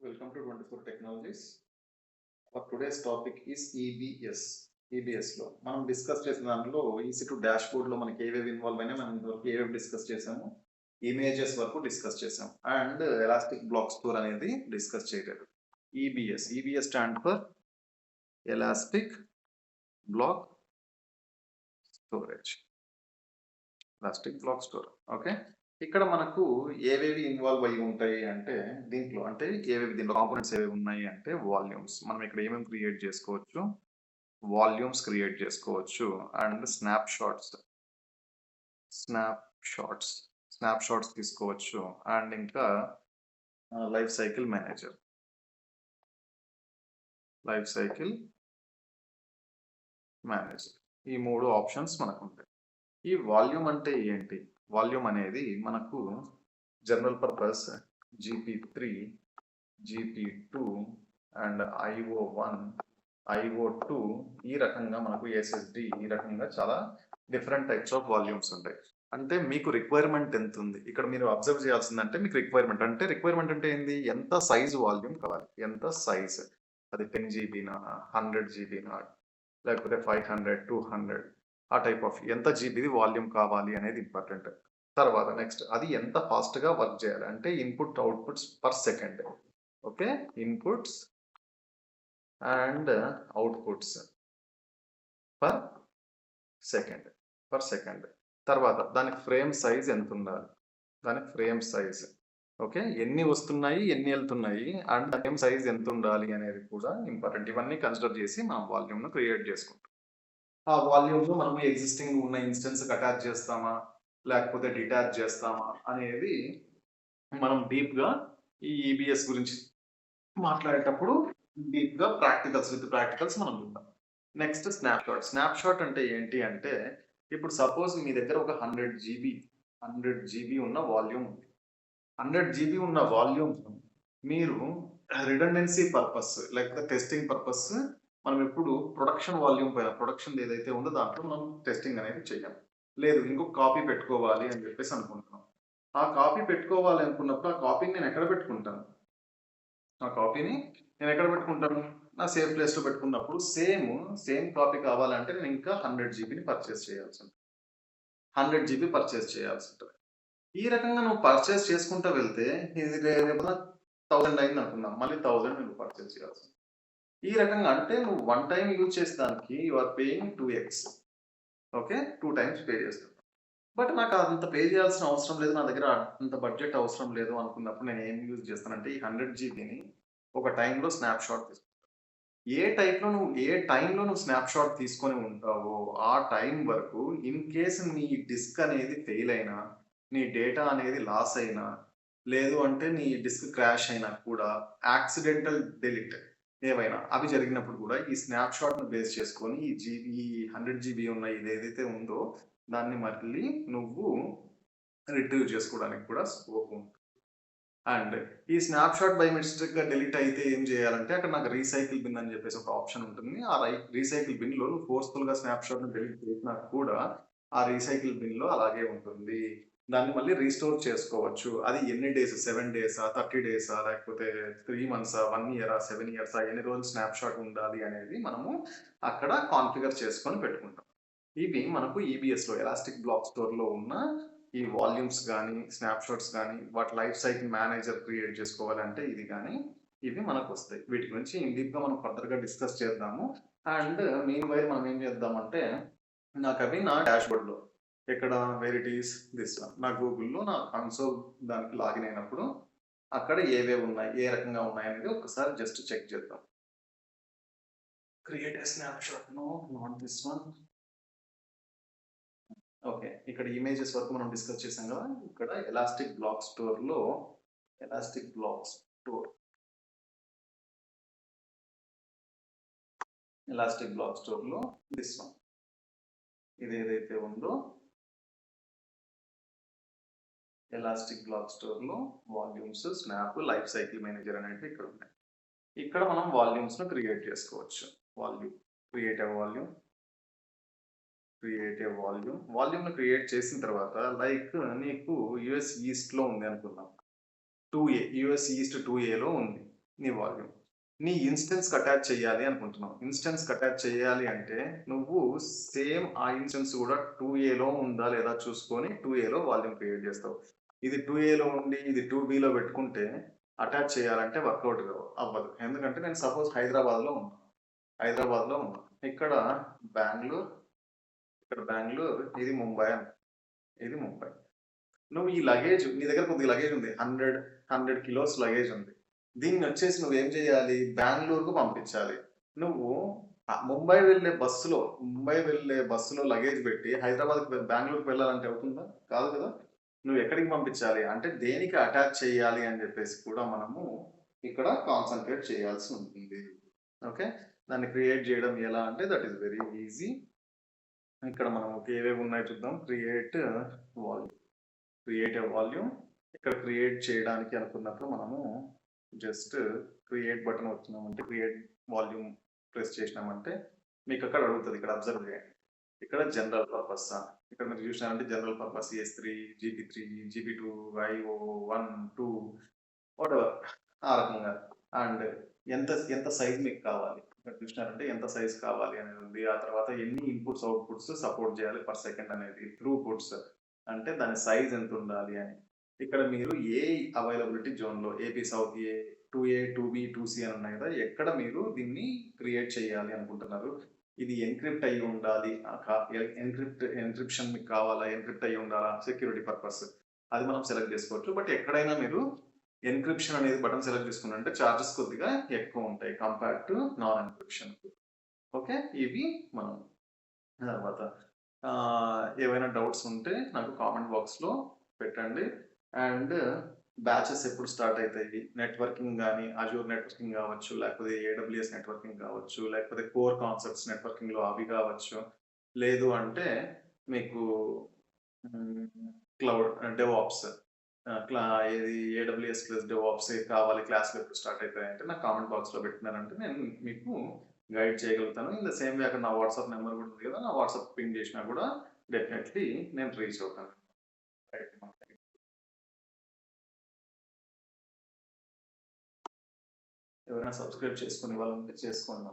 Welcome to 24 Technologies. Our today's topic is EBS. EBS లో మనం discuss చేసిన దాంట్లో EC2 డాష్ బోర్డ్ లో మనకి ఏవేవి ఇన్వాల్వ్ అయినా మనం ఇంతవరకు ఏవేవి డిస్కస్ చేసాము, ఇమేజెస్ వరకు డిస్కస్ చేసాం అండ్ ఎలాస్టిక్ బ్లాక్ స్టోర్ అనేది డిస్కస్ చేయలేదు. EBS stand for elastic block storage. Elastic block store. Okay, ఇక్కడ మనకు ఏవేవి ఇన్వాల్వ్ అయ్యి ఉంటాయి అంటే దీంట్లో అంటే ఏవేవి దీంట్లో కాంపోనెంట్స్ ఏవేవి ఉన్నాయి అంటే వాల్యూమ్స్. మనం ఇక్కడ ఏమేమి క్రియేట్ చేసుకోవచ్చు, వాల్యూమ్స్ క్రియేట్ చేసుకోవచ్చు అండ్ స్నాప్ షాట్స్ తీసుకోవచ్చు అండ్ ఇంకా లైఫ్ సైకిల్ మేనేజర్ ఈ మూడు ఆప్షన్స్ మనకు ఉంటాయి. ఈ వాల్యూమ్ అంటే ఏంటి? వాల్యూమ్ అనేది మనకు general purpose GP3, GP2 and IO1, IO2 ఈ రకంగా మనకు SSD ఈ రకంగా చాలా డిఫరెంట్ టైప్స్ ఆఫ్ వాల్యూమ్స్ ఉంటాయి. అంటే మీకు రిక్వైర్మెంట్ ఎంత ఉంది ఇక్కడ మీరు అబ్జర్వ్ చేయాల్సిందంటే మీకు రిక్వైర్మెంట్ అంటే ఏంది, ఎంత సైజ్ వాల్యూమ్ కావాలి, ఎంత సైజ్, అది 10 GB నా 100 GB నా లేకపోతే 500, 200 ఆ టైప్ ఆఫ్ ఎంత జీబీది వాల్యూమ్ కావాలి అనేది ఇంపార్టెంట్. తర్వాత నెక్స్ట్ అది ఎంత ఫాస్ట్గా వర్క్ చేయాలి అంటే input outputs per second. Okay, inputs and outputs per second. తర్వాత దానికి ఫ్రేమ్ సైజ్ ఎంత ఉండాలి, ఓకే, ఎన్ని వస్తున్నాయి ఎన్ని వెళ్తున్నాయి అండ్ ఫ్రేమ్ సైజ్ ఎంత ఉండాలి అనేది కూడా ఇంపార్టెంట్. ఇవన్నీ కన్సిడర్ చేసి మనం వాల్యూమ్ను క్రియేట్ చేసుకుంటాం. ఆ వాల్యూమ్లో మనం ఎగ్జిస్టింగ్ ఉన్న ఇన్స్టెన్స్కి అటాచ్ చేస్తామా లేకపోతే డిటాచ్ చేస్తామా అనేది మనం డీప్గా ఈ EBS గురించి మాట్లాడేటప్పుడు డీప్గా ప్రాక్టికల్స్ మనం చూద్దాం. నెక్స్ట్ స్నాప్ షాట్ అంటే ఏంటి అంటే ఇప్పుడు సపోజ్ మీ దగ్గర ఒక 100 GB ఉన్న వాల్యూమ్ ఉంది. 100 GB ఉన్న వాల్యూమ్ మీరు రిడెండెన్సీ పర్పస్ లేకపోతే టెస్టింగ్ పర్పస్ మనం ఎప్పుడు ప్రొడక్షన్ వాల్యూమ్ పైన ప్రొడక్షన్ ఏదైతే ఉందో దాంట్లో మనం టెస్టింగ్ అనేది చేయాలి. లేదు ఇంకొక కాపీ పెట్టుకోవాలి అని చెప్పేసి అనుకుంటున్నాం. ఆ కాపీ పెట్టుకోవాలి అనుకున్నప్పుడు ఆ కాపీని నేను ఎక్కడ పెట్టుకుంటాను, నా సేఫ్ ప్లేస్లో పెట్టుకున్నప్పుడు సేమ్ కాపీ కావాలంటే నేను ఇంకా 100 GBని పర్చేస్ చేయాల్సి ఉంటుంది. ఈ రకంగా నువ్వు పర్చేస్ చేసుకుంటూ వెళ్తే ఇది 1000 అయింది అనుకుందాం, మళ్ళీ 1000 నువ్వు పర్చేస్ చేయాల్సి. ఈ రకంగా అంటే నువ్వు 1 టైం యూజ్ చేసేదానికి you are paying 2x. Okay, 2 times pay చేస్తాను. బట్ నాకు అంత పే చేయాల్సిన అవసరం లేదు, నా దగ్గర అంత బడ్జెట్ అవసరం లేదు అనుకున్నప్పుడు నేను ఏం యూజ్ చేస్తానంటే ఈ 100 GBని ఒక టైంలో స్నాప్ షాట్ తీసుకుంటాను. ఏ టైంలో నువ్వు స్నాప్ షాట్ తీసుకొని ఉంటావో ఆ టైం వరకు ఇన్ కేస్ నీ డిస్క్ అనేది ఫెయిల్ అయినా, నీ డేటా అనేది లాస్ అయినా, లేదు అంటే నీ డిస్క్ క్రాష్ అయినా కూడా యాక్సిడెంటల్ డెలిట్ ఏవైనా అవి జరిగినప్పుడు కూడా ఈ స్నాప్ షాట్ను బేస్ చేసుకొని ఈ 100 GB ఉన్న ఇది ఏదైతే ఉందో దాన్ని మళ్ళీ నువ్వు రిట్రీవ్ చేసుకోవడానికి కూడా స్కోప్ ఉంటుంది. అండ్ ఈ స్నాప్ షాట్ బై మిస్టేక్గా డెలీట్ అయితే ఏం చేయాలంటే అక్కడ నాకు రీసైకిల్ బిన్ అని చెప్పేసి ఒక ఆప్షన్ ఉంటుంది. ఆ రీసైకిల్ బిన్లో నువ్వు ఫోర్స్ఫుల్గా స్నాప్ షాట్ను డెలీట్ చేసినా కూడా ఆ రీసైకిల్ బిన్లో అలాగే ఉంటుంది. దాన్ని మళ్ళీ రీస్టోర్ చేసుకోవచ్చు. అది ఎన్ని డేస్, 7 డేసా, 30 డేసా, లేకపోతే 3 మంత్సా, 1 ఇయరా, 7 ఇయర్సా, ఎన్ని రోజులు స్నాప్ షాట్ ఉండాలి అనేది మనము అక్కడ కాన్ఫిగర్ చేసుకొని పెట్టుకుంటాం. ఇవి మనకు EBSలో ఎలాస్టిక్ బ్లాక్ స్టోర్లో ఉన్న ఈ వాల్యూమ్స్ కానీ స్నాప్ షాట్స్ కానీ వాటి లైఫ్ సైకిల్ మేనేజర్ క్రియేట్ చేసుకోవాలంటే ఇది కానీ ఇవి మనకు వస్తాయి. వీటి గురించి డీప్గా మనం ఫర్దర్గా డిస్కస్ చేద్దాము. అండ్ మీన్ వైల్ మనం ఏం చేద్దామంటే నాకు అవి నా డాష్బోర్డ్లో ఎక్కడ వేర్ ఇట్ ఈస్ దిస్ నా గూగుల్లో నా కన్సోల్ దానికి లాగిన్ అయినప్పుడు అక్కడ ఏవేవి ఉన్నాయి, ఏ రకంగా ఉన్నాయి అనేది ఒకసారి జస్ట్ చెక్ చేద్దాం. Create a snapshot, no not this one. Okay, ఇక్కడ ఇమేజెస్ వరకు మనం డిస్కస్ చేసాం కదా. ఇక్కడ ఎలాస్టిక్ బ్లాక్ స్టోర్లో దిస్ వన్ ఇది ఏదైతే ఉందో ఎలాస్టిక్ బ్లాక్ స్టోర్లో volumes, snap, life cycle manager అనేవి ఇక్కడ ఉన్నాయి. ఇక్కడ మనం వాల్యూమ్స్ను క్రియేట్ చేసుకోవచ్చు. క్రియేట్ వాల్యూమ్ను క్రియేట్ చేసిన తర్వాత లైక్ నీకు US ఈస్ట్లో ఉంది అనుకుందాం, 2A US ఈస్ట్ 2Aలో ఉంది. నీ వాల్యూమ్. నీ ఇన్స్టెన్స్‌కి అటాచ్ చేయాలి అనుకుంటున్నావు. ఇన్స్టెన్స్‌కి అటాచ్ చేయాలి అంటే నువ్వు సేమ్ ఆ ఇన్స్టెన్స్ కూడా 2ఏలో ఉందా లేదా చూసుకొని 2ఏలో వాల్యూమ్ క్రియేట్ చేస్తావు. ఇది 2ఏలో ఉండి ఇది 2బీలో పెట్టుకుంటే అటాచ్ చేయాలంటే వర్కౌట్ అవ్వదు. ఎందుకంటే నేను సపోజ్ హైదరాబాద్‌లో ఉన్నా. హైదరాబాద్‌లో ఉన్నా. ఇక్కడ బెంగుళూరు, ఇక్కడ బెంగుళూరు, ఇది ముంబై ఇది ముంబై. నువ్వు ఈ లగేజ్ నీ దగ్గర కొద్దిగా లగేజ్ ఉంది. 100 కిలోస్ లగేజ్ ఉంది. దీన్నొచ్చేసి నువ్వేం చేయాలి? బెంగుళూరుకు పంపించాలి. నువ్వు ముంబై వెళ్ళే బస్సులో లగేజ్ పెట్టి బెంగుళూరుకి వెళ్ళాలంటే అవుతుందా? కాదు కదా! నువ్వు ఎక్కడికి పంపించాలి? అంటే దేనికి అటాచ్ చేయాలి అని చెప్పేసి కూడా మనము ఇక్కడ కాన్సంట్రేట్ చేయాల్సి ఉంటుంది. ఓకే. దాన్ని క్రియేట్ చేయడం ఎలా అంటే దట్ ఈస్ వెరీ ఈజీ. ఇక్కడ మనం ఏవేవి ఉన్నాయో చూద్దాం. Create volume. ఇక్కడ క్రియేట్ చేయడానికి అనుకున్నప్పుడు మనము జస్ట్ క్రియేట్ బటన్ వచ్చినామంటే క్రియేట్ వాల్యూమ్ ప్రెస్ చేసినామంటే మీకు అక్కడ అడుగుతుంది. ఇక్కడ అబ్జర్వ్ చేయండి. ఇక్కడ జనరల్ పర్పస్ ఇక్కడ మీరు చూసినారంటే general purpose ES3, GP3, GP2, IO 1, 2 whatever ఆ రకంగా. అండ్ ఎంత ఎంత సైజ్ మీకు కావాలి ఇక్కడ చూసినారంటే ఎంత సైజ్ కావాలి అనేది ఉంది. ఆ తర్వాత ఎన్ని ఇన్పుట్స్ అవుట్పుట్స్ సపోర్ట్ చేయాలి పర్ సెకండ్ అనేది, త్రూపుట్స్ అంటే దాని సైజ్ ఎంత ఉండాలి అని. ఇక్కడ మీరు ఏ అవైలబిలిటీ జోన్లో ఏపీ సౌత్ ఏ 2A 2B 2C అని ఉన్నాయి కదా, ఎక్కడ మీరు దీన్ని క్రియేట్ చేయాలి అనుకుంటున్నారు. ఇది ఎన్క్రిప్ట్ అయ్యి ఉండాలి, ఎన్క్రిప్షన్ మీకు కావాలా, ఎన్క్రిప్ట్ అయ్యి ఉండాలా, సెక్యూరిటీ పర్పస్ అది మనం సెలెక్ట్ చేసుకోవచ్చు. బట్ ఎక్కడైనా మీరు ఎన్క్రిప్షన్ అనేది బటన్ సెలెక్ట్ చేసుకున్నారంటే చార్జెస్ కొద్దిగా ఎక్కువ ఉంటాయి compare to non encryption. Okay, ఇవి మనం తర్వాత ఏవైనా డౌట్స్ ఉంటే నాకు కామెంట్ బాక్స్లో పెట్టండి. అండ్ బ్యాచెస్ ఎప్పుడు స్టార్ట్ అవుతాయి, నెట్వర్కింగ్ కానీ అజూర్ నెట్వర్కింగ్ కావచ్చు, లేకపోతే AWS నెట్వర్కింగ్ కావచ్చు, లేకపోతే కోర్ కాన్సెప్ట్స్ నెట్వర్కింగ్లో అవి కావచ్చు, లేదు అంటే మీకు క్లౌడ్ డెవాప్స్ ఇది AWS ప్లస్ డెవాప్స్ కావాలి, క్లాస్లో ఎప్పుడు స్టార్ట్ అవుతాయి అంటే నాకు కామెంట్ బాక్స్లో పెట్టినారంటే నేను మీకు గైడ్ చేయగలుగుతాను. ఇన్ ద సేమ్ వే అక్కడ నా వాట్సాప్ నెంబర్ కూడా ఉంది కదా, నా వాట్సాప్ పింగ్ చేసినా కూడా డెఫినెట్లీ నేను రీచ్ అవుతాను. రైట్. ఎవరైనా సబ్స్క్రైబ్ చేసుకునే వాళ్ళు ఉంటే చేసుకోండి.